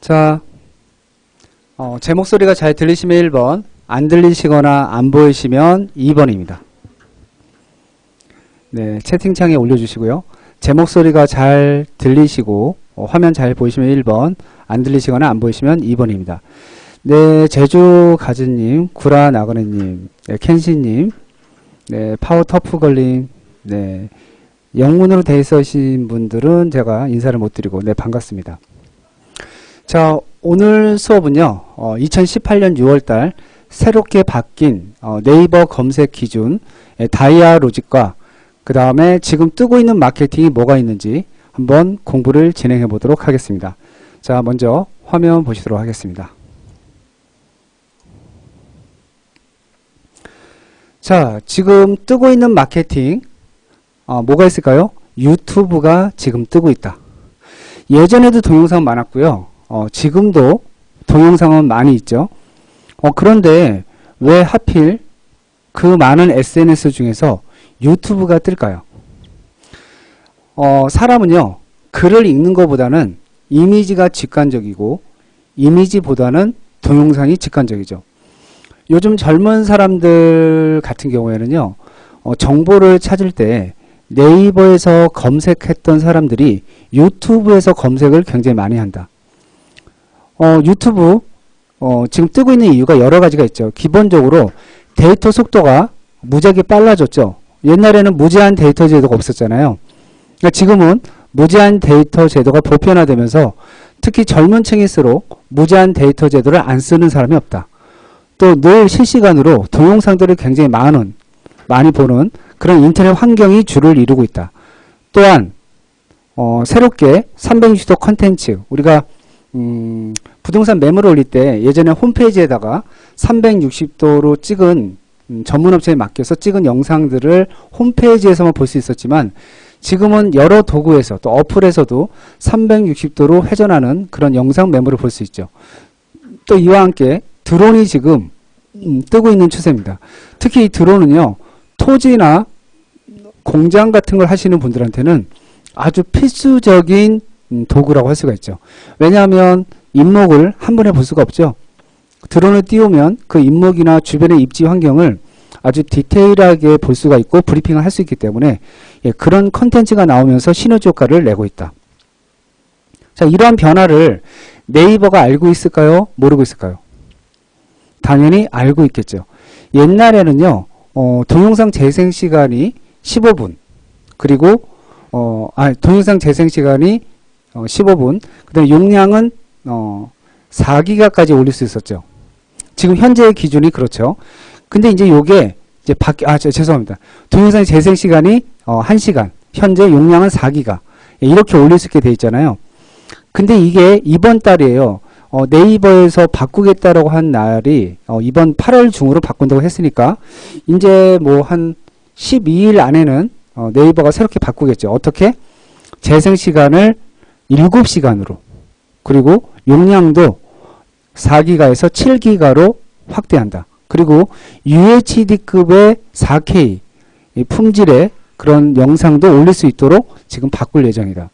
자, 제 목소리가 잘 들리시면 1번, 안 들리시거나 안 보이시면 2번입니다. 네, 채팅창에 올려주시고요. 제 목소리가 잘 들리시고 화면 잘 보이시면 1번, 안 들리시거나 안 보이시면 2번입니다. 네, 제주가즈님, 구라나그네님, 네, 켄시님, 네, 파워터프걸님, 네, 영문으로 돼 있으신 분들은 제가 인사를 못 드리고, 네, 반갑습니다. 자, 오늘 수업은요, 2018년 6월달 새롭게 바뀐 네이버 검색 기준 다이아 로직과 그 다음에 지금 뜨고 있는 마케팅이 뭐가 있는지 한번 공부를 진행해 보도록 하겠습니다. 자, 먼저 화면 보시도록 하겠습니다. 자, 지금 뜨고 있는 마케팅 뭐가 있을까요? 유튜브가 지금 뜨고 있다. 예전에도 동영상 많았고요. 지금도 동영상은 많이 있죠. 그런데 왜 하필 그 많은 SNS 중에서 유튜브가 뜰까요? 사람은요, 글을 읽는 것보다는 이미지가 직관적이고 이미지보다는 동영상이 직관적이죠. 요즘 젊은 사람들 같은 경우에는요, 정보를 찾을 때 네이버에서 검색했던 사람들이 유튜브에서 검색을 굉장히 많이 한다. 유튜브 지금 뜨고 있는 이유가 여러 가지가 있죠. 기본적으로 데이터 속도가 무지하게 빨라졌죠. 옛날에는 무제한 데이터 제도가 없었잖아요. 그러니까 지금은 무제한 데이터 제도가 보편화되면서 특히 젊은 층일수록 무제한 데이터 제도를 안 쓰는 사람이 없다. 또 늘 실시간으로 동영상들을 굉장히 많이 보는 그런 인터넷 환경이 주를 이루고 있다. 또한 새롭게 360도 컨텐츠, 우리가 부동산 매물을 올릴 때 예전에 홈페이지에다가 360도로 찍은 전문업체에 맡겨서 찍은 영상들을 홈페이지에서만 볼 수 있었지만 지금은 여러 도구에서 또 어플에서도 360도로 회전하는 그런 영상 매물을 볼 수 있죠. 또 이와 함께 드론이 지금 뜨고 있는 추세입니다. 특히 이 드론은요, 토지나 공장 같은 걸 하시는 분들한테는 아주 필수적인 도구라고 할 수가 있죠. 왜냐하면 입목을 한 번에 볼 수가 없죠. 드론을 띄우면 그 입목이나 주변의 입지 환경을 아주 디테일하게 볼 수가 있고 브리핑을 할 수 있기 때문에 그런 컨텐츠가 나오면서 시너지 효과를 내고 있다. 자, 이러한 변화를 네이버가 알고 있을까요? 모르고 있을까요? 당연히 알고 있겠죠. 옛날에는요, 동영상 재생 시간이 15분, 그리고 동영상 재생 시간이 15분, 그 다음에 용량은 4기가까지 올릴 수 있었죠. 지금 현재의 기준이 그렇죠. 근데 이제 요게 이제 죄송합니다. 동영상 재생 시간이 1시간, 현재 용량은 4기가 이렇게 올릴 수 있게 돼 있잖아요. 근데 이게 이번 달이에요. 네이버에서 바꾸겠다라고 한 날이 이번 8월 중으로 바꾼다고 했으니까 이제 뭐 한 12일 안에는 네이버가 새롭게 바꾸겠죠. 어떻게? 재생 시간을 7시간으로, 그리고 용량도 4기가에서 7기가로 확대한다. 그리고 UHD급의 4K 품질의 그런 영상도 올릴 수 있도록 지금 바꿀 예정이다.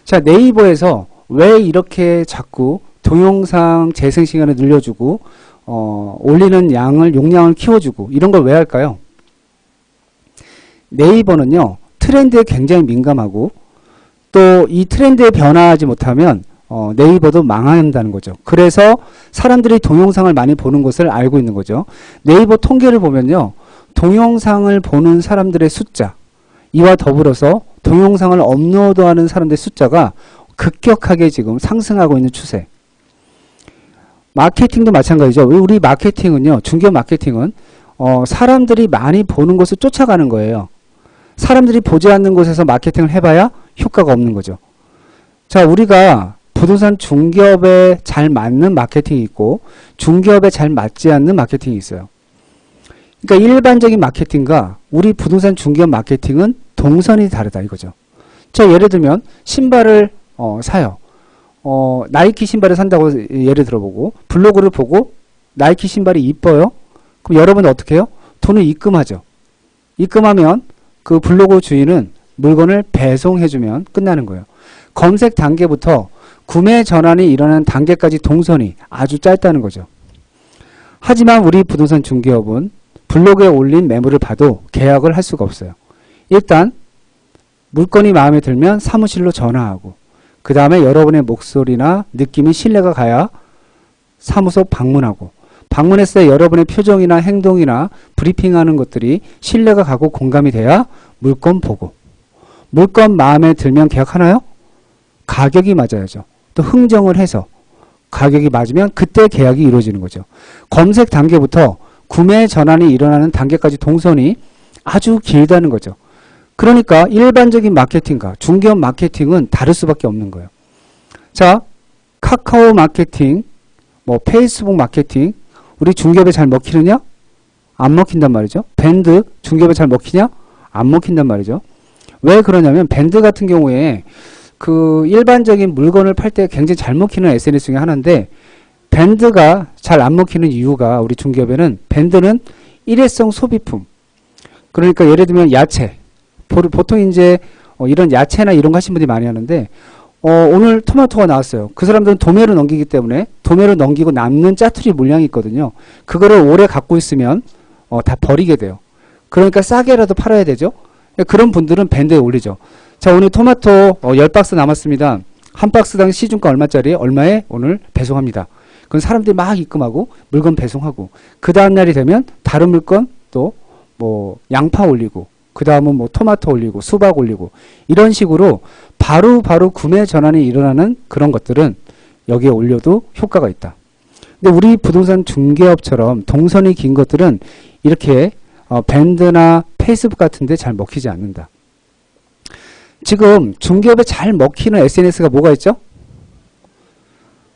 자, 네이버에서 왜 이렇게 자꾸 동영상 재생 시간을 늘려주고 올리는 용량을 키워주고 이런 걸 왜 할까요? 네이버는요, 트렌드에 굉장히 민감하고 또 이 트렌드에 변화하지 못하면 네이버도 망한다는 거죠. 그래서 사람들이 동영상을 많이 보는 것을 알고 있는 거죠. 네이버 통계를 보면요, 동영상을 보는 사람들의 숫자, 이와 더불어서 동영상을 업로드하는 사람들의 숫자가 급격하게 지금 상승하고 있는 추세. 마케팅도 마찬가지죠. 우리 마케팅은요, 중개업 마케팅은 사람들이 많이 보는 것을 쫓아가는 거예요. 사람들이 보지 않는 곳에서 마케팅을 해봐야 효과가 없는 거죠. 자, 우리가 부동산 중개업에 잘 맞는 마케팅이 있고 중개업에 잘 맞지 않는 마케팅이 있어요. 그러니까 일반적인 마케팅과 우리 부동산 중개업 마케팅은 동선이 다르다 이거죠. 자, 예를 들면 신발을 사요. 나이키 신발을 산다고 예를 들어보고 블로그를 보고 나이키 신발이 이뻐요. 그럼 여러분은 어떻게 해요? 돈을 입금하죠. 입금하면 그 블로그 주인은 물건을 배송해주면 끝나는 거예요. 검색 단계부터 구매 전환이 일어나는 단계까지 동선이 아주 짧다는 거죠. 하지만 우리 부동산 중개업은 블로그에 올린 매물을 봐도 계약을 할 수가 없어요. 일단 물건이 마음에 들면 사무실로 전화하고 그 다음에 여러분의 목소리나 느낌이 신뢰가 가야 사무소 방문하고 방문했을 때 여러분의 표정이나 행동이나 브리핑하는 것들이 신뢰가 가고 공감이 돼야 물건 보고 물건 마음에 들면 계약하나요? 가격이 맞아야죠. 또 흥정을 해서 가격이 맞으면 그때 계약이 이루어지는 거죠. 검색 단계부터 구매 전환이 일어나는 단계까지 동선이 아주 길다는 거죠. 그러니까 일반적인 마케팅과 중개업 마케팅은 다를 수밖에 없는 거예요. 자, 카카오 마케팅, 뭐 페이스북 마케팅, 우리 중개업에 잘 먹히느냐? 안 먹힌단 말이죠. 밴드, 중개업에 잘 먹히냐? 안 먹힌단 말이죠. 왜 그러냐면 밴드 같은 경우에 그 일반적인 물건을 팔 때 굉장히 잘 먹히는 SNS 중에 하나인데 밴드가 잘 안 먹히는 이유가 우리 중개업에는 밴드는 일회성 소비품. 그러니까 예를 들면 야채. 보통 이제 이런 야채나 이런 거 하시는 분들이 많이 하는데 오늘 토마토가 나왔어요. 그 사람들은 도매로 넘기기 때문에 도매로 넘기고 남는 짜투리 물량이 있거든요. 그거를 오래 갖고 있으면 다 버리게 돼요. 그러니까 싸게라도 팔아야 되죠. 그런 분들은 밴드에 올리죠. 자, 오늘 토마토 10박스 남았습니다. 한 박스당 시중가 얼마짜리? 얼마에 오늘 배송합니다. 그럼 사람들이 막 입금하고 물건 배송하고 그 다음날이 되면 다른 물건 또 뭐 양파 올리고 그 다음은 뭐 토마토 올리고 수박 올리고 이런 식으로 바로 구매 전환이 일어나는 그런 것들은 여기에 올려도 효과가 있다. 근데 우리 부동산 중개업처럼 동선이 긴 것들은 이렇게 밴드나 페이스북 같은 데 잘 먹히지 않는다. 지금 중개업에 잘 먹히는 SNS가 뭐가 있죠?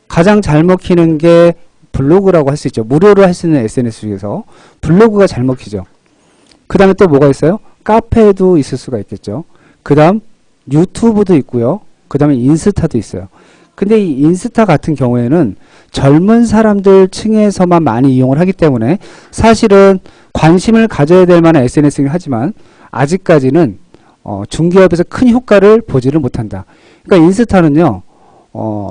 가장 잘 먹히는 게 블로그라고 할 수 있죠. 무료로 할 수 있는 SNS 중에서 블로그가 잘 먹히죠. 그 다음에 또 뭐가 있어요? 카페도 있을 수가 있겠죠. 그 다음 유튜브도 있고요. 그 다음에 인스타도 있어요. 근데 이 인스타 같은 경우에는 젊은 사람들 층에서만 많이 이용을 하기 때문에 사실은 관심을 가져야 될 만한 SNS이긴 하지만 아직까지는 중개업에서 큰 효과를 보지를 못한다. 그러니까 인스타는요.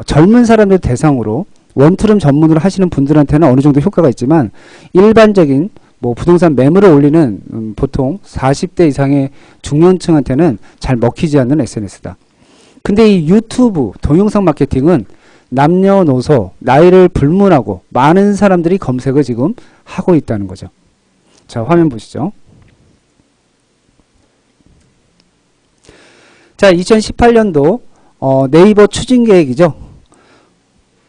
젊은 사람들 대상으로 원투룸 전문으로 하시는 분들한테는 어느 정도 효과가 있지만 일반적인 뭐 부동산 매물을 올리는 보통 40대 이상의 중년층한테는 잘 먹히지 않는 SNS다. 근데 이 유튜브 동영상 마케팅은 남녀노소 나이를 불문하고 많은 사람들이 검색을 지금 하고 있다는 거죠. 자, 화면 보시죠. 자, 2018년도 네이버 추진 계획이죠.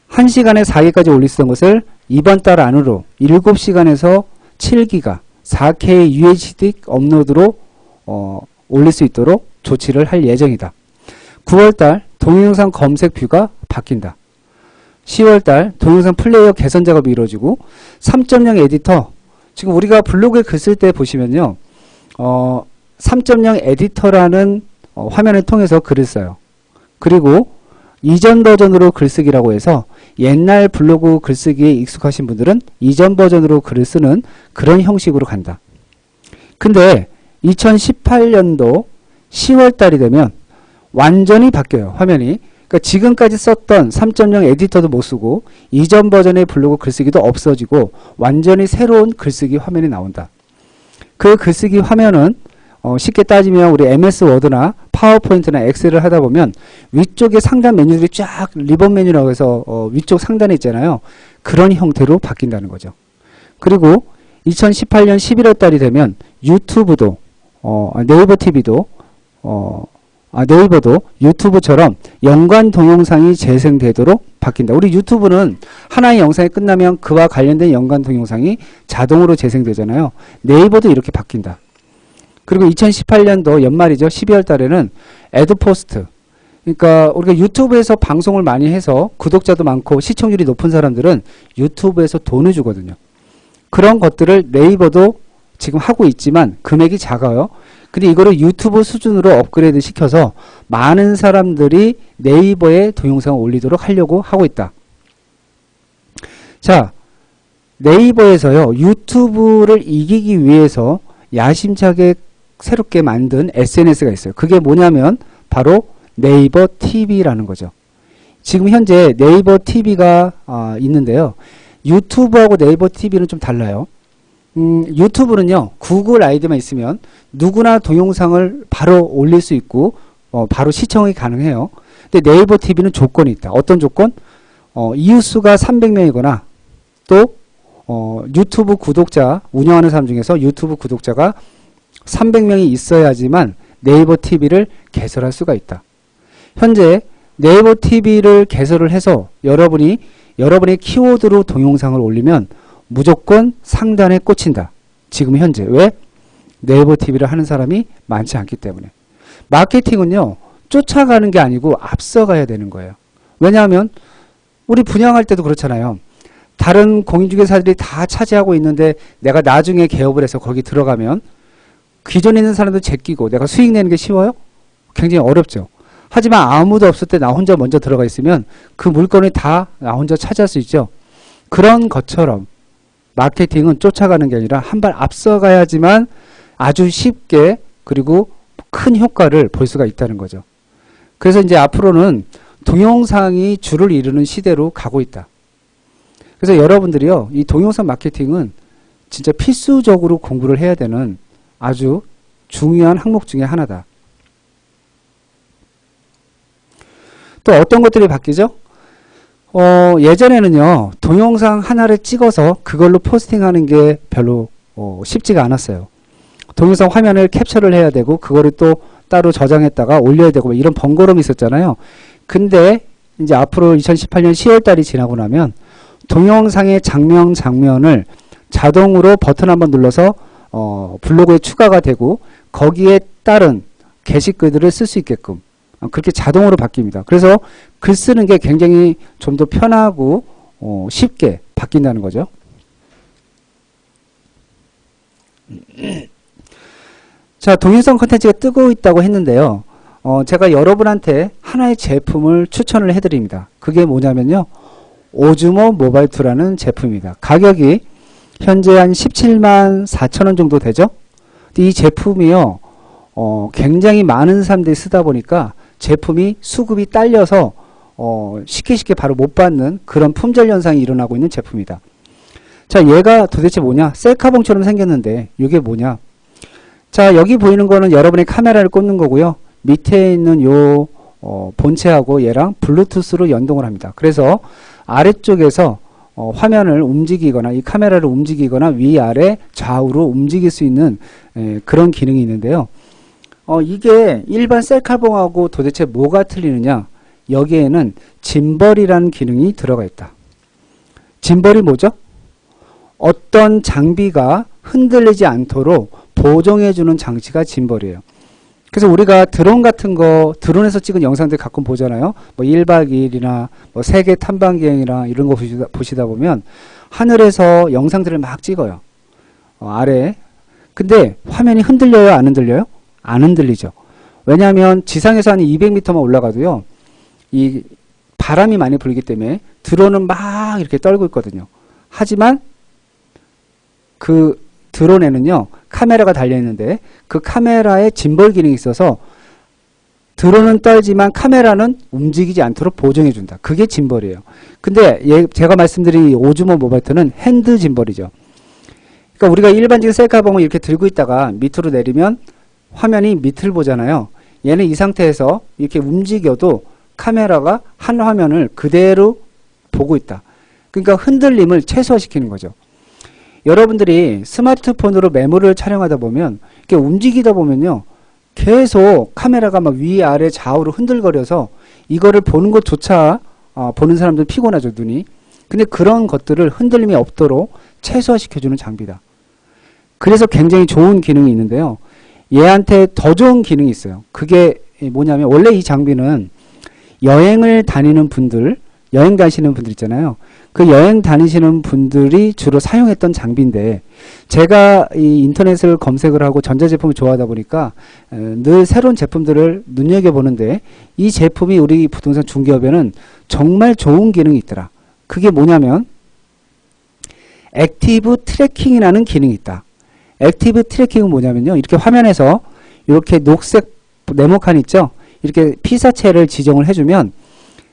1시간에 4개까지 올릴 수 있는 것을 이번 달 안으로 7시간에서 7기가 4K UHD 업로드로 올릴 수 있도록 조치를 할 예정이다. 9월달 동영상 검색 뷰가 바뀐다. 10월달 동영상 플레이어 개선 작업이 이루어지고 3.0 에디터, 지금 우리가 블로그에 글 쓸 때 보시면요 3.0 에디터라는 화면을 통해서 글을 써요. 그리고 이전 버전으로 글쓰기라고 해서 옛날 블로그 글쓰기에 익숙하신 분들은 이전 버전으로 글을 쓰는 그런 형식으로 간다. 근데 2018년도 10월 달이 되면 완전히 바뀌어요. 화면이. 그러니까 지금까지 썼던 3.0 에디터도 못 쓰고 이전 버전의 블로그 글쓰기도 없어지고 완전히 새로운 글쓰기 화면이 나온다. 그 글쓰기 화면은 쉽게 따지면 우리 MS 워드나 파워포인트나 엑셀을 하다 보면 위쪽에 상단 메뉴들이 쫙 리본 메뉴라고 해서 위쪽 상단에 있잖아요. 그런 형태로 바뀐다는 거죠. 그리고 2018년 11월 달이 되면 유튜브도 네이버 TV도 네이버도 유튜브처럼 연관 동영상이 재생되도록 바뀐다. 우리 유튜브는 하나의 영상이 끝나면 그와 관련된 연관 동영상이 자동으로 재생되잖아요. 네이버도 이렇게 바뀐다. 그리고 2018년도 연말이죠. 12월 달에는 애드포스트. 그러니까 우리가 유튜브에서 방송을 많이 해서 구독자도 많고 시청률이 높은 사람들은 유튜브에서 돈을 주거든요. 그런 것들을 네이버도 지금 하고 있지만 금액이 작아요. 근데 이거를 유튜브 수준으로 업그레이드 시켜서 많은 사람들이 네이버에 동영상을 올리도록 하려고 하고 있다. 자, 네이버에서요. 유튜브를 이기기 위해서 야심차게 새롭게 만든 SNS가 있어요. 그게 뭐냐면 바로 네이버 TV라는 거죠. 지금 현재 네이버 TV가 있는데요. 유튜브하고 네이버 TV는 좀 달라요. 유튜브는요, 구글 아이디만 있으면 누구나 동영상을 바로 올릴 수 있고, 바로 시청이 가능해요. 근데 네이버 TV는 조건이 있다. 어떤 조건? 이웃수가 300명이거나, 또, 유튜브 구독자, 운영하는 사람 중에서 유튜브 구독자가 300명이 있어야지만 네이버 TV를 개설할 수가 있다. 현재 네이버 TV를 개설을 해서 여러분의 키워드로 동영상을 올리면 무조건 상단에 꽂힌다. 지금 현재. 왜? 네이버 TV를 하는 사람이 많지 않기 때문에. 마케팅은요, 쫓아가는 게 아니고 앞서가야 되는 거예요. 왜냐하면 우리 분양할 때도 그렇잖아요. 다른 공인중개사들이 다 차지하고 있는데 내가 나중에 개업을 해서 거기 들어가면 기존에 있는 사람들 제끼고 내가 수익 내는 게 쉬워요? 굉장히 어렵죠. 하지만 아무도 없을 때 나 혼자 먼저 들어가 있으면 그 물건을 다 나 혼자 차지할 수 있죠. 그런 것처럼 마케팅은 쫓아가는 게 아니라 한 발 앞서가야지만 아주 쉽게 그리고 큰 효과를 볼 수가 있다는 거죠. 그래서 이제 앞으로는 동영상이 주를 이루는 시대로 가고 있다. 그래서 여러분들이요, 이 동영상 마케팅은 진짜 필수적으로 공부를 해야 되는 아주 중요한 항목 중에 하나다. 또 어떤 것들이 바뀌죠? 예전에는요, 동영상 하나를 찍어서 그걸로 포스팅하는 게 별로 쉽지가 않았어요. 동영상 화면을 캡처를 해야 되고 그거를 또 따로 저장했다가 올려야 되고 이런 번거로움이 있었잖아요. 근데 이제 앞으로 2018년 10월 달이 지나고 나면 동영상의 장면을 자동으로 버튼 한번 눌러서 블로그에 추가가 되고 거기에 따른 게시글들을 쓸 수 있게끔 그렇게 자동으로 바뀝니다. 그래서 글 쓰는 게 굉장히 좀 더 편하고 쉽게 바뀐다는 거죠. 자, 동영상 콘텐츠가 뜨고 있다고 했는데요. 제가 여러분한테 하나의 제품을 추천을 해드립니다. 그게 뭐냐면요, 오즈모 모바일2라는 제품입니다. 가격이 현재 한 17만 4천 원 정도 되죠. 이 제품이요, 굉장히 많은 사람들이 쓰다 보니까 제품이 수급이 딸려서 쉽게 바로 못 받는 그런 품절 현상이 일어나고 있는 제품이다. 자, 얘가 도대체 뭐냐? 셀카봉처럼 생겼는데 이게 뭐냐? 자, 여기 보이는 거는 여러분의 카메라를 꽂는 거고요. 밑에 있는 요 본체하고 얘랑 블루투스로 연동을 합니다. 그래서 아래쪽에서 화면을 움직이거나 이 카메라를 움직이거나 위아래 좌우로 움직일 수 있는 그런 기능이 있는데요. 이게 일반 셀카봉하고 도대체 뭐가 틀리느냐? 여기에는 짐벌이라는 기능이 들어가 있다. 짐벌이 뭐죠? 어떤 장비가 흔들리지 않도록 보정해주는 장치가 짐벌이에요. 그래서 우리가 드론 같은 거, 드론에서 찍은 영상들 가끔 보잖아요. 뭐 1박 2일이나 뭐 세계 탐방기행이나 이런 거 보시다 보면 하늘에서 영상들을 막 찍어요. 아래. 근데 화면이 흔들려요? 안 흔들려요? 안 흔들리죠. 왜냐하면 지상에서 한 200m만 올라가도요, 이 바람이 많이 불기 때문에 드론은 막 이렇게 떨고 있거든요. 하지만 그 드론에는요, 카메라가 달려있는데 그 카메라에 짐벌 기능이 있어서 드론은 떨지만 카메라는 움직이지 않도록 보정해준다. 그게 짐벌이에요. 근데 제가 말씀드린 오즈모 모바일2는 핸드 짐벌이죠. 그러니까 우리가 일반적인 셀카봉을 이렇게 들고 있다가 밑으로 내리면 화면이 밑을 보잖아요. 얘는 이 상태에서 이렇게 움직여도 카메라가 한 화면을 그대로 보고 있다. 그러니까 흔들림을 최소화시키는 거죠. 여러분들이 스마트폰으로 메모를 촬영하다 보면 이렇게 움직이다 보면요, 계속 카메라가 막 위아래 좌우로 흔들거려서 이거를 보는 것조차 보는 사람들 피곤하죠, 눈이. 근데 그런 것들을 흔들림이 없도록 최소화시켜주는 장비다. 그래서 굉장히 좋은 기능이 있는데요. 얘한테 더 좋은 기능이 있어요. 그게 뭐냐면 원래 이 장비는 여행을 다니는 분들, 여행 가시는 분들 있잖아요. 그 여행 다니시는 분들이 주로 사용했던 장비인데 제가 이 인터넷을 검색을 하고 전자제품을 좋아하다 보니까 늘 새로운 제품들을 눈여겨보는데 이 제품이 우리 부동산 중개업에는 정말 좋은 기능이 있더라. 그게 뭐냐면 액티브 트래킹이라는 기능이 있다. 액티브 트래킹은 뭐냐면요, 이렇게 화면에서 이렇게 녹색 네모칸 있죠? 이렇게 피사체를 지정을 해주면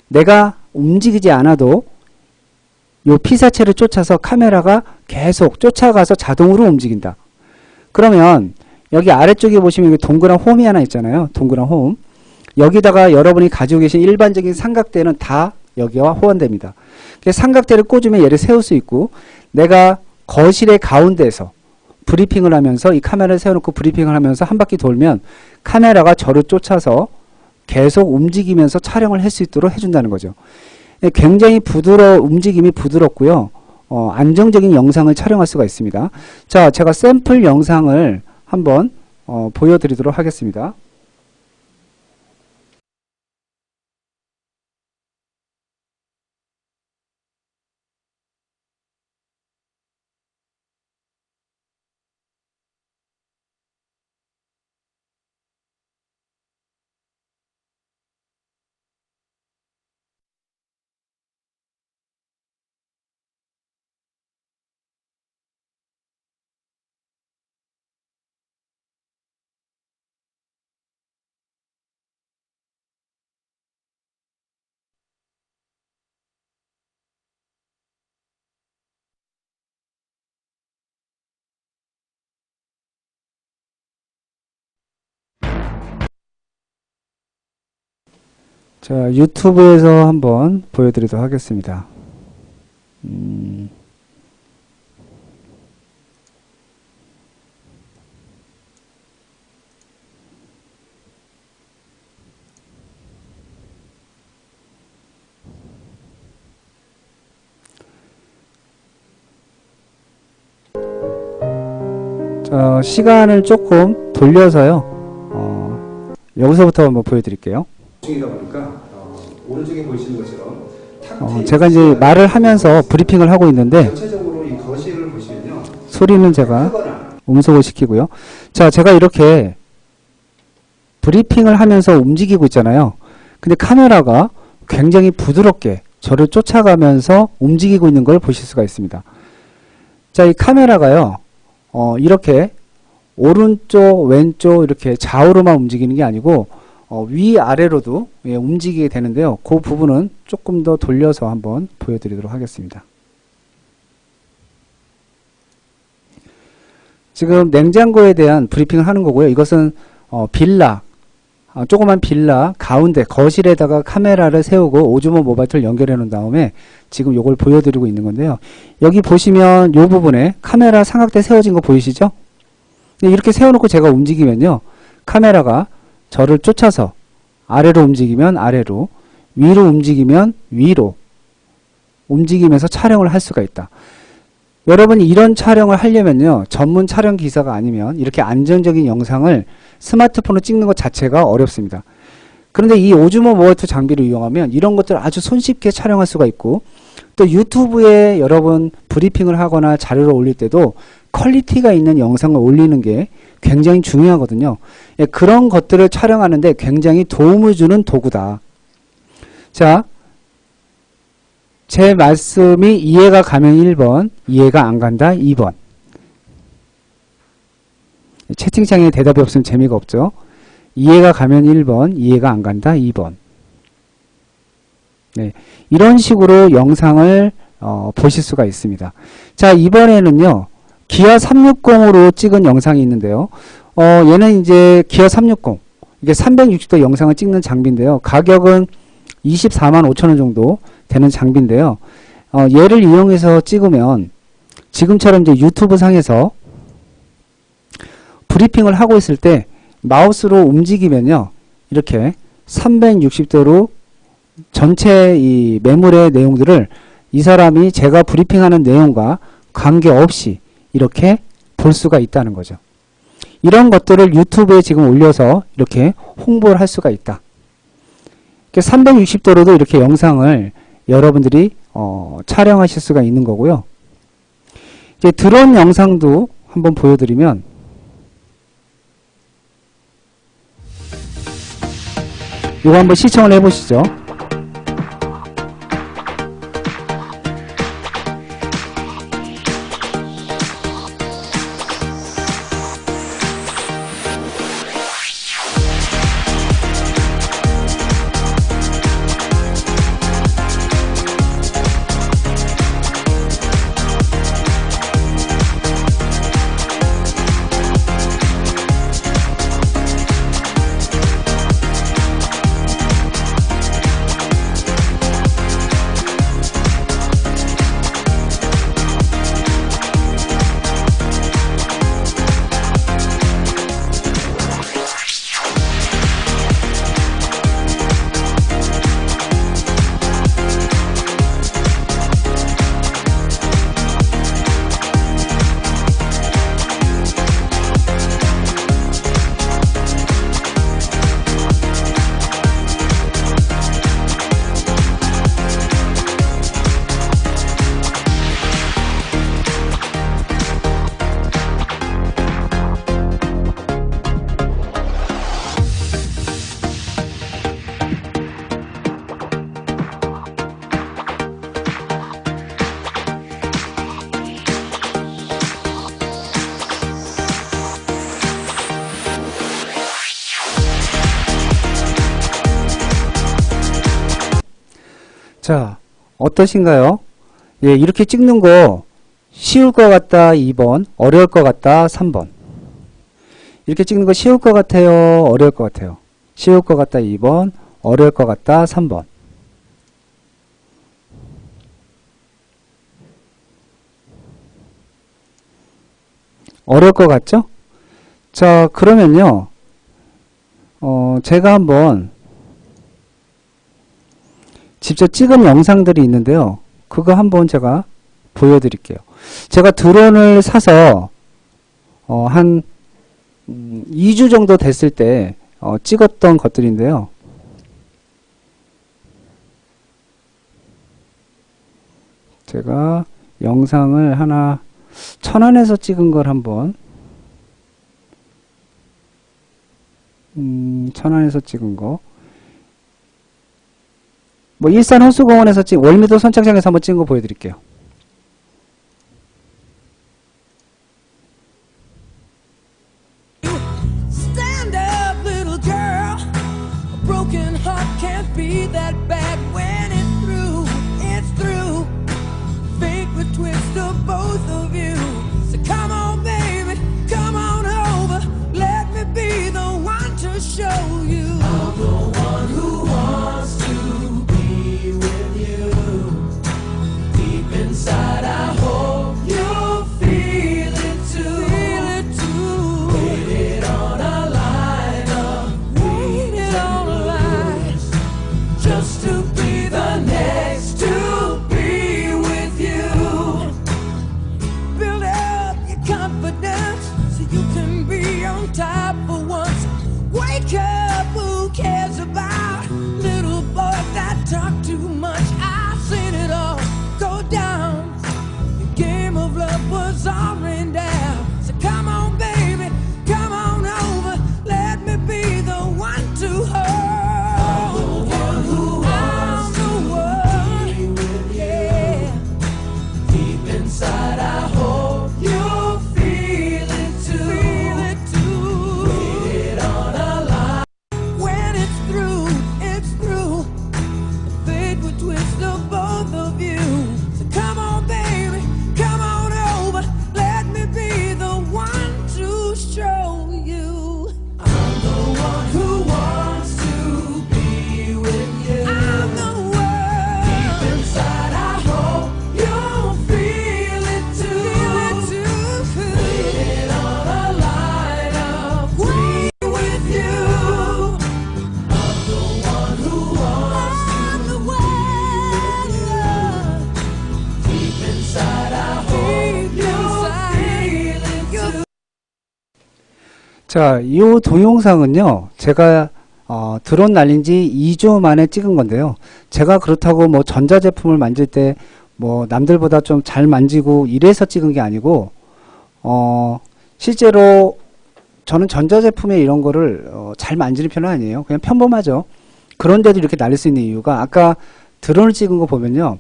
내가 움직이지 않아도 요 피사체를 쫓아서 카메라가 계속 쫓아가서 자동으로 움직인다. 그러면 여기 아래쪽에 보시면 여기 동그란 홈이 하나 있잖아요. 동그란 홈. 여기다가 여러분이 가지고 계신 일반적인 삼각대는 다 여기와 호환됩니다. 삼각대를 꽂으면 얘를 세울 수 있고, 내가 거실의 가운데에서 브리핑을 하면서 이 카메라를 세워놓고 브리핑을 하면서 한 바퀴 돌면 카메라가 저를 쫓아서 계속 움직이면서 촬영을 할 수 있도록 해준다는 거죠. 굉장히 움직임이 부드럽고요. 안정적인 영상을 촬영할 수가 있습니다. 자, 제가 샘플 영상을 한번 보여드리도록 하겠습니다. 자, 유튜브에서 한번 보여드리도록 하겠습니다. 자, 시간을 조금 돌려서요. 여기서부터 한번 보여드릴게요. 중이다 보니까 오른쪽에 보이시는 것처럼 제가 이제 말을 하면서 브리핑을 하고 있는데 전체적으로 이 거실을 보시면요. 소리는 제가 음소거 시키고요. 자, 제가 이렇게 브리핑을 하면서 움직이고 있잖아요. 근데 카메라가 굉장히 부드럽게 저를 쫓아가면서 움직이고 있는 걸 보실 수가 있습니다. 자, 이 카메라가요. 이렇게 오른쪽, 왼쪽 이렇게 좌우로만 움직이는 게 아니고 위아래로도 움직이게 되는데요. 그 부분은 조금 더 돌려서 한번 보여드리도록 하겠습니다. 지금 냉장고에 대한 브리핑을 하는 거고요. 이것은 빌라, 조그만 빌라 가운데 거실에다가 카메라를 세우고 오즈모 모바일을 연결해 놓은 다음에 지금 이걸 보여드리고 있는 건데요. 여기 보시면 이 부분에 카메라 삼각대 세워진 거 보이시죠? 이렇게 세워놓고 제가 움직이면요. 카메라가 저를 쫓아서 아래로 움직이면 아래로, 위로 움직이면 위로 움직이면서 촬영을 할 수가 있다. 여러분이 이런 촬영을 하려면요. 전문 촬영 기사가 아니면 이렇게 안정적인 영상을 스마트폰으로 찍는 것 자체가 어렵습니다. 그런데 이 오즈모 모바일2 장비를 이용하면 이런 것들을 아주 손쉽게 촬영할 수가 있고, 또 유튜브에 여러분 브리핑을 하거나 자료를 올릴 때도 퀄리티가 있는 영상을 올리는 게 굉장히 중요하거든요. 예, 그런 것들을 촬영하는데 굉장히 도움을 주는 도구다. 자, 제 말씀이 이해가 가면 1번, 이해가 안 간다 2번. 채팅창에 대답이 없으면 재미가 없죠. 이해가 가면 1번, 이해가 안 간다 2번. 네, 이런 식으로 영상을 보실 수가 있습니다. 자, 이번에는요. 기아 360으로 찍은 영상이 있는데요. 얘는 이제 기아 360, 이게 360도 영상을 찍는 장비인데요. 가격은 24만 5천 원 정도 되는 장비인데요. 얘를 이용해서 찍으면 지금처럼 이제 유튜브 상에서 브리핑을 하고 있을 때 마우스로 움직이면요. 이렇게 360도로 전체 이 매물의 내용들을 이 사람이 제가 브리핑하는 내용과 관계없이 이렇게 볼 수가 있다는 거죠. 이런 것들을 유튜브에 지금 올려서 이렇게 홍보를 할 수가 있다. 360도로도 이렇게 영상을 여러분들이 촬영하실 수가 있는 거고요. 이제 드론 영상도 한번 보여드리면 이거 한번 시청을 해보시죠. 자, 어떠신가요? 예, 이렇게 찍는 거 쉬울 것 같다 2번, 어려울 것 같다 3번. 이렇게 찍는 거 쉬울 것 같아요, 어려울 것 같아요? 쉬울 것 같다 2번, 어려울 것 같다 3번. 어려울 것 같죠? 자, 그러면요, 제가 한번 직접 찍은 영상들이 있는데요. 그거 한번 제가 보여드릴게요. 제가 드론을 사서 한 2주 정도 됐을 때 찍었던 것들인데요. 제가 영상을 하나 천안에서 찍은 걸 한번 천안에서 찍은 거 뭐 일산 호수공원에서 찍은 월미도 선착장에서 한번 찍은 거 보여드릴게요. Stand up, little girl. A broken heart can't be that bad when it's through. It's through. Fate would twist of both of you. So come on, baby, come on over. Let me be the one to show you. I'm the one who wants to be with you. Deep inside, I hope you feel it too. Feel it too. Waited on a line of waited on a line just to be the next to be with you. Build up your confidence so you can be on top for once. Wake up, who cares about little boys that talk too much? I've seen it all go down. The game of love was all rained down. So come on, baby, come on over. Let me be the one to hold. I'm the one, yeah. Deep inside, I hope you feel it too. Feel it too. Waited on a line. When it's through, it's through. Fate would twist of both of you. So come on, baby, come on over. Let me be the one to show you. I'm the one who wants to be with you. I'm the one. Deep inside, I hope you feel it too. Feel it too. Waited on a line of waiting with you. I'm the one who wants to be with you. Deep inside, I hope you feel it too. 자, 이 동영상은요, 제가 드론 날린 지 2주 만에 찍은 건데요. 제가 그렇다고 뭐 전자제품을 만질 때 뭐 남들보다 좀 잘 만지고 이래서 찍은 게 아니고, 실제로 저는 전자제품에 이런 거를 잘 만지는 편은 아니에요. 그냥 평범하죠. 그런데도 이렇게 날릴 수 있는 이유가, 아까 드론을 찍은 거 보면요,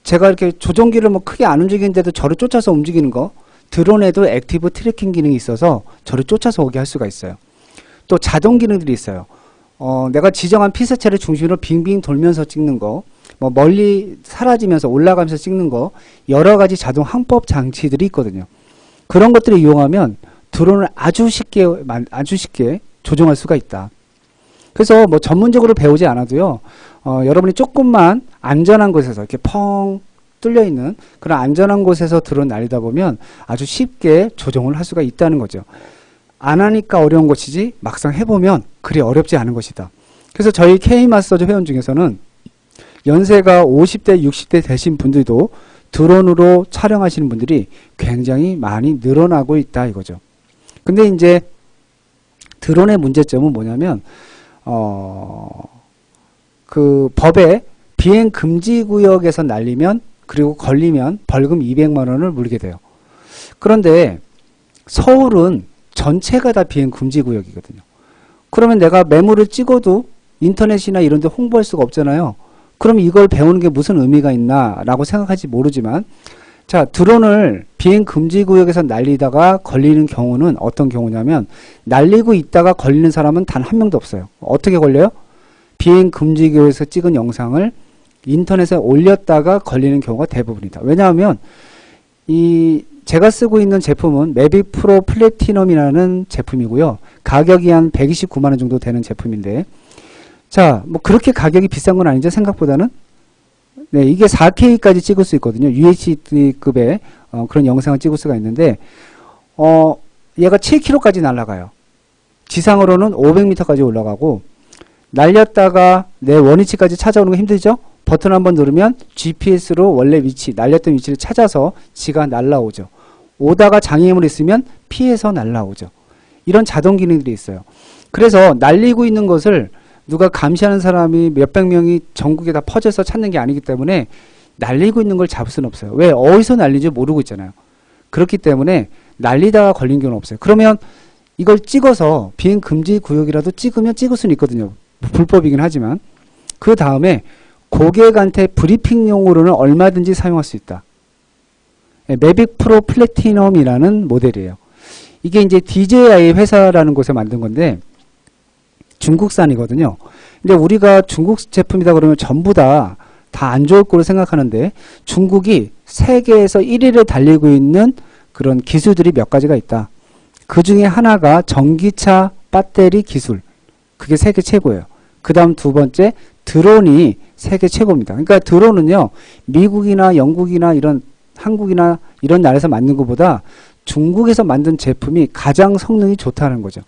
제가 이렇게 조종기를 뭐 크게 안 움직이는데도 저를 쫓아서 움직이는 거, 드론에도 액티브 트래킹 기능이 있어서 저를 쫓아서 오게 할 수가 있어요. 또 자동 기능들이 있어요. 내가 지정한 피사체를 중심으로 빙빙 돌면서 찍는 거, 뭐 멀리 사라지면서 올라가면서 찍는 거, 여러 가지 자동 항법 장치들이 있거든요. 그런 것들을 이용하면 드론을 아주 쉽게 조종할 수가 있다. 그래서 뭐 전문적으로 배우지 않아도요, 여러분이 조금만 안전한 곳에서 이렇게 펑 뚫려 있는 그런 안전한 곳에서 드론 날리다 보면 아주 쉽게 조종을 할 수가 있다는 거죠. 안 하니까 어려운 것이지 막상 해보면 그리 어렵지 않은 것이다. 그래서 저희 K마스터즈 회원 중에서는 연세가 50대, 60대 되신 분들도 드론으로 촬영하시는 분들이 굉장히 많이 늘어나고 있다 이거죠. 근데 이제 드론의 문제점은 뭐냐면 그 법에 비행 금지 구역에서 날리면, 그리고 걸리면 벌금 200만 원을 물게 돼요. 그런데 서울은 전체가 다 비행 금지 구역이거든요. 그러면 내가 매물을 찍어도 인터넷이나 이런 데 홍보할 수가 없잖아요. 그럼 이걸 배우는 게 무슨 의미가 있나 라고 생각할지 모르지만, 자, 드론을 비행 금지 구역에서 날리다가 걸리는 경우는 어떤 경우냐면, 날리고 있다가 걸리는 사람은 단 한 명도 없어요. 어떻게 걸려요? 비행 금지 구역에서 찍은 영상을 인터넷에 올렸다가 걸리는 경우가 대부분이다. 왜냐하면 제가 쓰고 있는 제품은 매빅 프로 플래티넘이라는 제품이고요. 가격이 한 129만 원 정도 되는 제품인데, 자, 뭐 그렇게 가격이 비싼 건 아니죠. 생각보다는. 네, 이게 4K까지 찍을 수 있거든요. UHD급의 그런 영상을 찍을 수가 있는데, 얘가 7km까지 날아가요. 지상으로는 500m까지 올라가고, 날렸다가 내 원위치까지 찾아오는 거 힘들죠? 버튼 한번 누르면 GPS로 원래 위치, 날렸던 위치를 찾아서 지가 날라오죠. 오다가 장애물이 있으면 피해서 날라오죠. 이런 자동 기능들이 있어요. 그래서 날리고 있는 것을 누가 감시하는 사람이 몇백 명이 전국에 다 퍼져서 찾는 게 아니기 때문에 날리고 있는 걸 잡을 수는 없어요. 왜? 어디서 날리는지 모르고 있잖아요. 그렇기 때문에 날리다가 걸린 경우는 없어요. 그러면 이걸 찍어서 비행 금지 구역이라도 찍으면 찍을 수는 있거든요. 불법이긴 하지만. 그 다음에 고객한테 브리핑용으로는 얼마든지 사용할 수 있다. 매빅 프로 플래티넘이라는 모델이에요. 이게 이제 DJI 회사라는 곳에 만든 건데 중국산이거든요. 근데 우리가 중국 제품이다 그러면 전부 다 안 좋을 거로 생각하는데 중국이 세계에서 1위를 달리고 있는 그런 기술들이 몇 가지가 있다. 그 중에 하나가 전기차 배터리 기술. 그게 세계 최고예요. 그 다음 두 번째 드론이 세계 최고입니다. 그러니까 드론은요, 미국이나 영국이나 이런 한국이나 이런 나라에서 만든 것보다 중국에서 만든 제품이 가장 성능이 좋다는 거죠.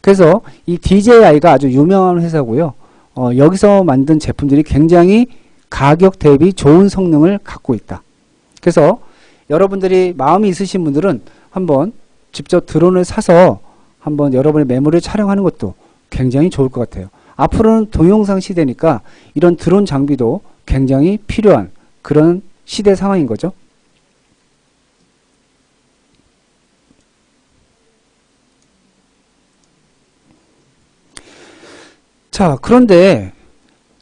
그래서 이 DJI가 아주 유명한 회사고요. 여기서 만든 제품들이 굉장히 가격 대비 좋은 성능을 갖고 있다. 그래서 여러분들이 마음이 있으신 분들은 한번 직접 드론을 사서 한번 여러분의 메모를 촬영하는 것도 굉장히 좋을 것 같아요. 앞으로는 동영상 시대니까 이런 드론 장비도 굉장히 필요한 그런 시대 상황인 거죠. 자, 그런데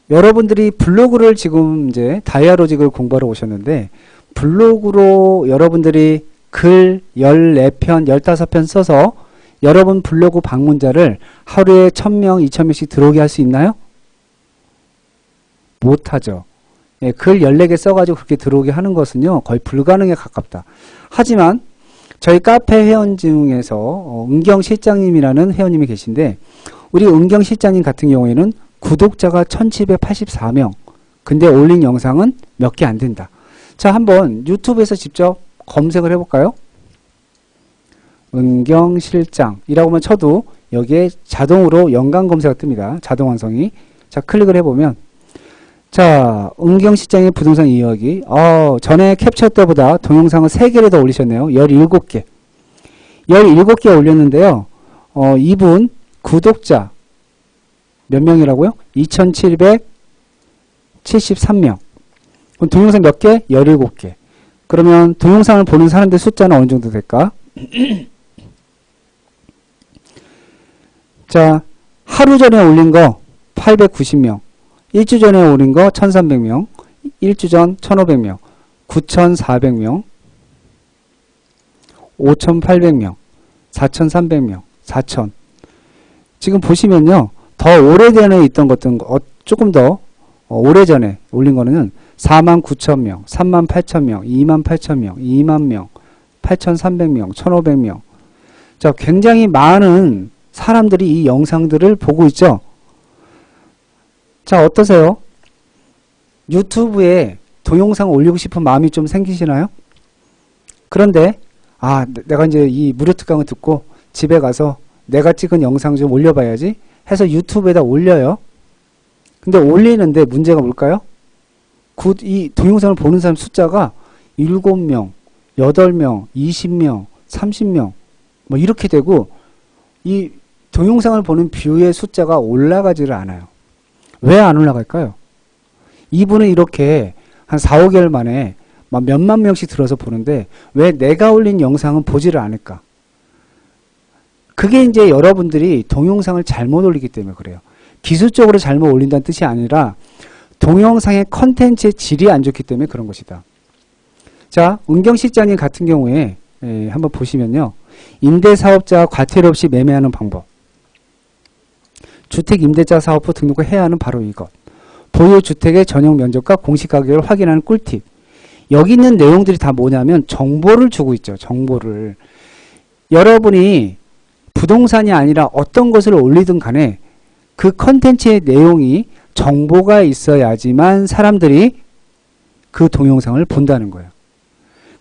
여러분들이 블로그를 지금 이제 다이아로직을 공부하러 오셨는데 블로그로 여러분들이 글 14편, 15편 써서 여러분 블로그 방문자를 하루에 1000명, 2000명씩 들어오게 할 수 있나요? 못하죠. 예, 글 14개 써가지고 그렇게 들어오게 하는 것은요, 거의 불가능에 가깝다. 하지만 저희 카페 회원 중에서 은경 실장님이라는 회원님이 계신데 우리 은경 실장님 같은 경우에는 구독자가 1784명. 근데 올린 영상은 몇 개 안 된다. 자, 한번 유튜브에서 직접 검색을 해볼까요? 은경 실장이라고만 쳐도 여기에 자동으로 연관 검색가 뜹니다. 자동 완성이. 자, 클릭을 해보면 자, 은경 실장의 부동산 이야기. 전에 캡처 때보다 동영상을 3개를 더 올리셨네요. 17개. 17개 올렸는데요. 이분 구독자 몇 명이라고요? 2773명. 그럼 동영상 몇 개? 17개. 그러면 동영상을 보는 사람들 숫자는 어느 정도 될까? 자, 하루 전에 올린 거 890명. 일주 전에 올린 거 1300명. 일주 전 1500명. 9400명. 5800명. 4300명. 4000. 지금 보시면요. 더 오래전에 있던 것들은 조금 더 오래전에 올린 거는 49,000명, 38,000명, 28,000명, 2만명, 8,300명, 1,500명. 자, 굉장히 많은 사람들이 이 영상들을 보고 있죠. 자, 어떠세요? 유튜브에 동영상 올리고 싶은 마음이 좀 생기시나요? 그런데 내가 이제 이 무료 특강을 듣고 집에 가서 내가 찍은 영상 좀 올려봐야지 해서 유튜브에다 올려요. 근데 올리는데 문제가 뭘까요? 이 동영상을 보는 사람 숫자가 7명, 8명, 20명, 30명 뭐 이렇게 되고 이 동영상을 보는 뷰의 숫자가 올라가지를 않아요. 왜 안 올라갈까요? 이분은 이렇게 한 4, 5개월 만에 막 몇만 명씩 들어서 보는데 왜 내가 올린 영상은 보지를 않을까? 그게 이제 여러분들이 동영상을 잘못 올리기 때문에 그래요. 기술적으로 잘못 올린다는 뜻이 아니라 동영상의 컨텐츠의 질이 안 좋기 때문에 그런 것이다. 자, 은경 실장님 같은 경우에 한번 보시면요. 임대사업자와 과태료 없이 매매하는 방법. 주택임대차 사업부 등록을 해야 하는 바로 이것. 보유 주택의 전용 면적과 공시 가격을 확인하는 꿀팁. 여기 있는 내용들이 다 뭐냐면 정보를 주고 있죠. 정보를. 여러분이 부동산이 아니라 어떤 것을 올리든 간에 그 컨텐츠의 내용이 정보가 있어야지만 사람들이 그 동영상을 본다는 거예요.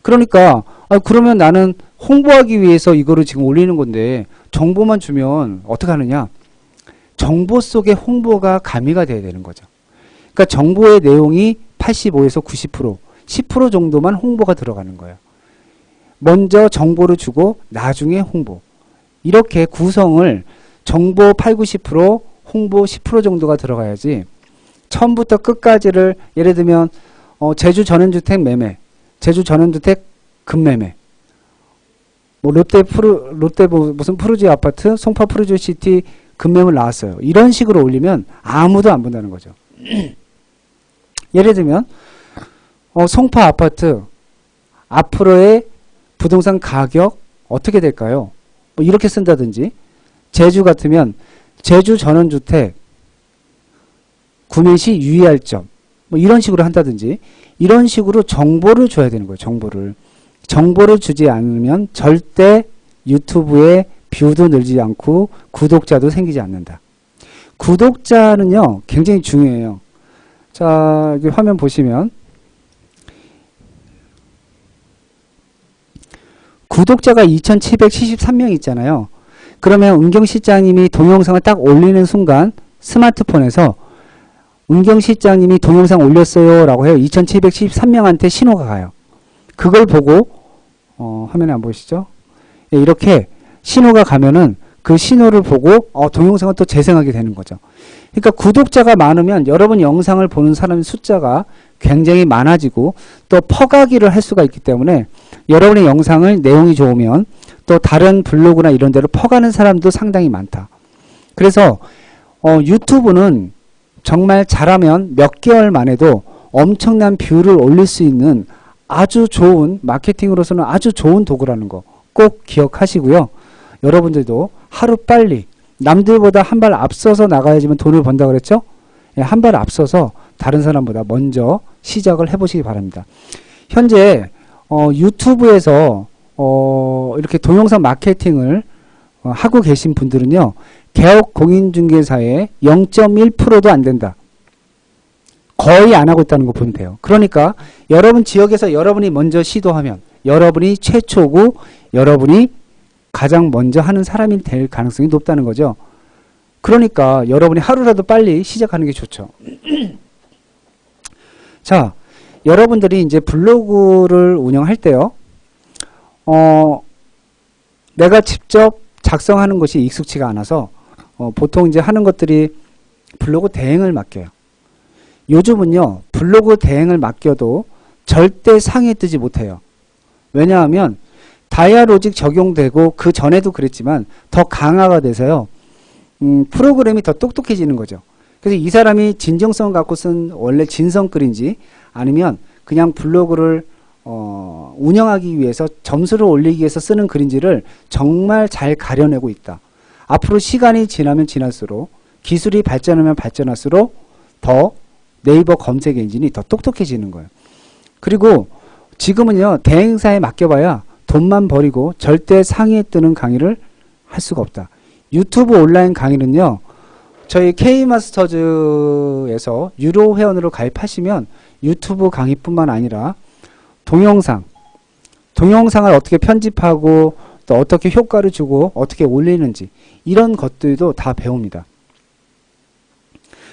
그러니까 그러면 나는 홍보하기 위해서 이거를 지금 올리는 건데 정보만 주면 어떻게 하느냐? 정보 속에 홍보가 가미가 돼야 되는 거죠. 그러니까 정보의 내용이 85에서 90%, 10% 정도만 홍보가 들어가는 거예요. 먼저 정보를 주고 나중에 홍보. 이렇게 구성을 정보 8, 90%, 홍보 10% 정도가 들어가야지 처음부터 끝까지를 예를 들면 제주 전원주택 매매, 제주 전원주택 급매매, 뭐 롯데 무슨 푸르지 아파트, 송파 푸르지 시티 급매물 나왔어요. 이런 식으로 올리면 아무도 안 본다는 거죠. 예를 들면 송파 아파트 앞으로의 부동산 가격 어떻게 될까요? 뭐 이렇게 쓴다든지, 제주 같으면 제주 전원주택 구매 시 유의할 점, 뭐 이런 식으로 한다든지, 이런 식으로 정보를 줘야 되는 거예요. 정보를 주지 않으면 절대 유튜브에 뷰도 늘지 않고 구독자도 생기지 않는다. 구독자는요 굉장히 중요해요. 자, 여기 화면 보시면 구독자가 2773명 있잖아요. 그러면 은경 실장님이 동영상을 딱 올리는 순간 스마트폰에서 은경 실장님이 동영상 올렸어요 라고 해요. 2773명한테 신호가 가요. 그걸 보고 화면에 안 보이시죠? 예, 이렇게 신호가 가면은 그 신호를 보고 동영상을 또 재생하게 되는 거죠. 그러니까 구독자가 많으면 여러분 영상을 보는 사람의 숫자가 굉장히 많아지고 또 퍼가기를 할 수가 있기 때문에 여러분의 영상을 내용이 좋으면 또 다른 블로그나 이런 데로 퍼가는 사람도 상당히 많다. 그래서 유튜브는 정말 잘하면 몇 개월 만에도 엄청난 뷰를 올릴 수 있는 아주 좋은, 마케팅으로서는 아주 좋은 도구라는 거 꼭 기억하시고요. 여러분들도 하루빨리 남들보다 한 발 앞서서 나가야지만 돈을 번다 그랬죠? 예, 한 발 앞서서 다른 사람보다 먼저 시작을 해보시기 바랍니다. 현재 유튜브에서 이렇게 동영상 마케팅을 하고 계신 분들은요, 개업 공인중개사의 0.1%도 안 된다. 거의 안 하고 있다는 거 보면 돼요. 그러니까 여러분 지역에서 여러분이 먼저 시도하면 여러분이 최초고 여러분이 가장 먼저 하는 사람이 될 가능성이 높다는 거죠. 그러니까 여러분이 하루라도 빨리 시작하는 게 좋죠. 자, 여러분들이 이제 블로그를 운영할 때요, 내가 직접 작성하는 것이 익숙치가 않아서 보통 이제 하는 것들이 블로그 대행을 맡겨요. 요즘은요, 블로그 대행을 맡겨도 절대 상위에 뜨지 못해요. 왜냐하면 다이아로직 적용되고 그 전에도 그랬지만 더 강화가 돼서요, 프로그램이 더 똑똑해지는 거죠. 그래서 이 사람이 진정성 갖고 쓴 원래 진성글인지 아니면 그냥 블로그를 운영하기 위해서 점수를 올리기 위해서 쓰는 글인지를 정말 잘 가려내고 있다. 앞으로 시간이 지나면 지날수록, 기술이 발전하면 발전할수록 더 네이버 검색 엔진이 더 똑똑해지는 거예요. 그리고 지금은요, 대행사에 맡겨봐야 돈만 버리고 절대 상위에 뜨는 강의를 할 수가 없다. 유튜브 온라인 강의는요, 저희 K마스터즈에서 유료 회원으로 가입하시면 유튜브 강의뿐만 아니라 동영상을 어떻게 편집하고 또 어떻게 효과를 주고 어떻게 올리는지 이런 것들도 다 배웁니다.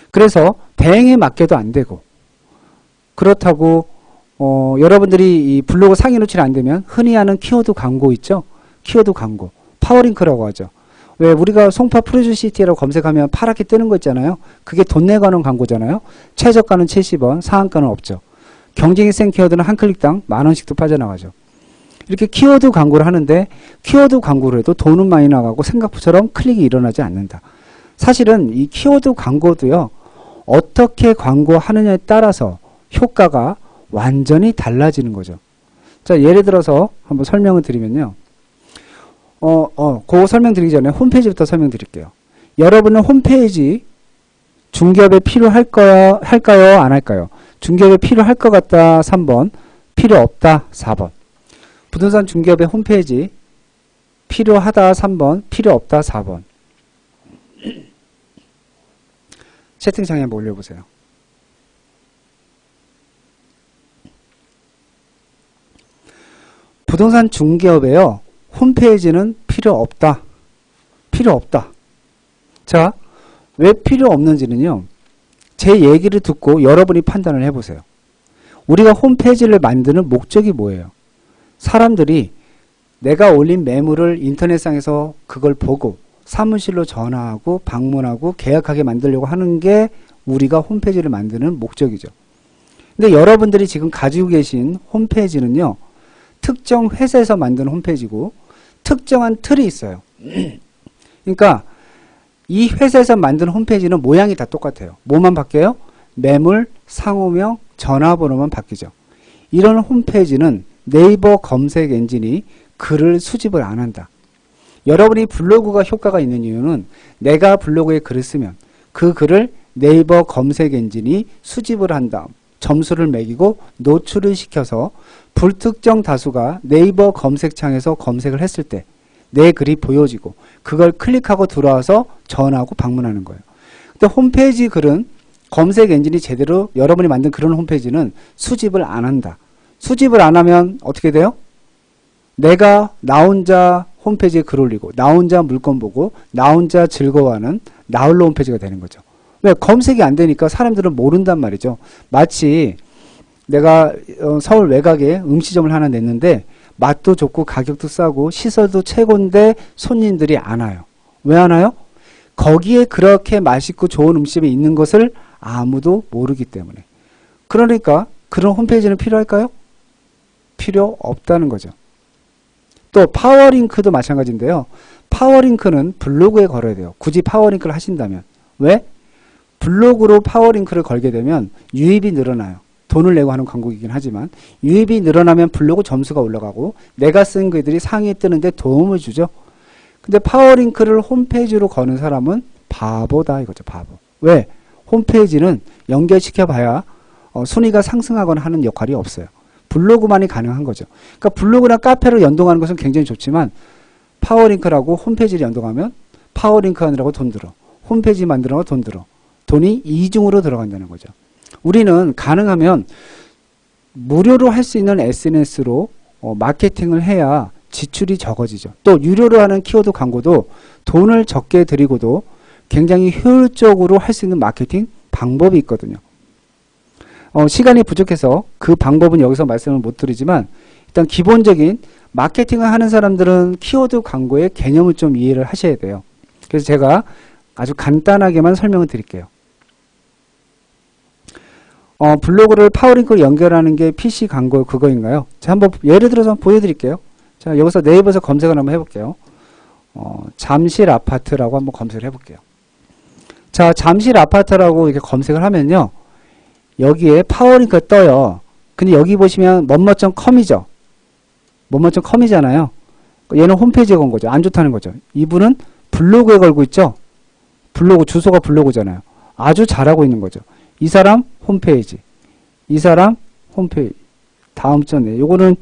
그래서 대행에 맡겨도 안 되고, 그렇다고 여러분들이 이 블로그 상위 노출이 안 되면 흔히 하는 키워드 광고 있죠? 키워드 광고, 파워링크라고 하죠. 왜 우리가 송파 프로듀시티라고 검색하면 파랗게 뜨는 거 있잖아요. 그게 돈 내고 하는 광고잖아요. 최저가는 70원, 상한가는 없죠. 경쟁이 센 키워드는 한 클릭당 10,000원씩도 빠져나가죠. 이렇게 키워드 광고를 하는데 키워드 광고를 해도 돈은 많이 나가고 생각처럼 클릭이 일어나지 않는다. 사실은 이 키워드 광고도요, 어떻게 광고하느냐에 따라서 효과가 완전히 달라지는 거죠. 자, 예를 들어서 한번 설명을 드리면요. 그거 설명드리기 전에 홈페이지부터 설명드릴게요. 여러분은 홈페이지 중개업에 필요할까요? 안 할까요? 중개업에 필요할 것 같다 3번, 필요 없다 4번. 부동산 중개업의 홈페이지 필요하다 3번, 필요 없다 4번. 채팅창에 한번 올려보세요. 부동산 중개업에요. 홈페이지는 필요 없다. 필요 없다. 자, 왜 필요 없는지는요. 제 얘기를 듣고 여러분이 판단을 해보세요. 우리가 홈페이지를 만드는 목적이 뭐예요? 사람들이 내가 올린 매물을 인터넷상에서 그걸 보고 사무실로 전화하고 방문하고 계약하게 만들려고 하는 게 우리가 홈페이지를 만드는 목적이죠. 근데 여러분들이 지금 가지고 계신 홈페이지는요. 특정 회사에서 만든 홈페이지고 특정한 틀이 있어요. 그러니까 이 회사에서 만든 홈페이지는 모양이 다 똑같아요. 뭐만 바뀌어요? 매물, 상호명, 전화번호만 바뀌죠. 이런 홈페이지는 네이버 검색 엔진이 글을 수집을 안 한다. 여러분이 블로그가 효과가 있는 이유는 내가 블로그에 글을 쓰면 그 글을 네이버 검색 엔진이 수집을 한 다음 점수를 매기고 노출을 시켜서 불특정 다수가 네이버 검색창에서 검색을 했을 때 내 글이 보여지고 그걸 클릭하고 들어와서 전화하고 방문하는 거예요. 근데 홈페이지 글은 검색 엔진이 제대로 여러분이 만든 그런 홈페이지는 수집을 안 한다. 수집을 안 하면 어떻게 돼요? 내가 나 혼자 홈페이지에 글 올리고 나 혼자 물건 보고 나 혼자 즐거워하는 나 홀로 홈페이지가 되는 거죠. 왜? 검색이 안 되니까 사람들은 모른단 말이죠. 마치 내가 서울 외곽에 음식점을 하나 냈는데 맛도 좋고 가격도 싸고 시설도 최고인데 손님들이 안 와요. 왜 안 와요? 거기에 그렇게 맛있고 좋은 음식점이 있는 것을 아무도 모르기 때문에. 그러니까 그런 홈페이지는 필요할까요? 필요 없다는 거죠. 또 파워링크도 마찬가지인데요. 파워링크는 블로그에 걸어야 돼요. 굳이 파워링크를 하신다면. 왜? 블로그로 파워링크를 걸게 되면 유입이 늘어나요. 돈을 내고 하는 광고이긴 하지만 유입이 늘어나면 블로그 점수가 올라가고 내가 쓴 글들이 상위에 뜨는데 도움을 주죠. 근데 파워링크를 홈페이지로 거는 사람은 바보다 이거죠. 바보. 왜? 홈페이지는 연결시켜 봐야 순위가 상승하거나 하는 역할이 없어요. 블로그만이 가능한 거죠. 그러니까 블로그나 카페를 연동하는 것은 굉장히 좋지만 파워링크라고 홈페이지를 연동하면 파워링크 하느라고 돈 들어. 홈페이지 만들어서 돈 들어. 돈이 이중으로 들어간다는 거죠. 우리는 가능하면 무료로 할 수 있는 SNS로 마케팅을 해야 지출이 적어지죠. 또 유료로 하는 키워드 광고도 돈을 적게 들이고도 굉장히 효율적으로 할 수 있는 마케팅 방법이 있거든요. 시간이 부족해서 그 방법은 여기서 말씀을 못 드리지만 일단 기본적인 마케팅을 하는 사람들은 키워드 광고의 개념을 좀 이해를 하셔야 돼요. 그래서 제가 아주 간단하게만 설명을 드릴게요. 블로그를 파워링크로 연결하는 게 PC 광고 그거인가요? 자, 한번 예를 들어서 보여드릴게요. 자, 여기서 네이버에서 검색을 한번 해볼게요. 잠실 아파트라고 한번 검색을 해볼게요. 자, 잠실 아파트라고 이렇게 검색을 하면요. 여기에 파워링크가 떠요. 근데 여기 보시면 뭐뭐.com이죠. 뭐뭐.com이잖아요. 얘는 홈페이지에 건 거죠. 안 좋다는 거죠. 이분은 블로그에 걸고 있죠. 블로그, 주소가 블로그잖아요. 아주 잘하고 있는 거죠. 이 사람 홈페이지. 이 사람 홈페이지. 다음 전에 요거는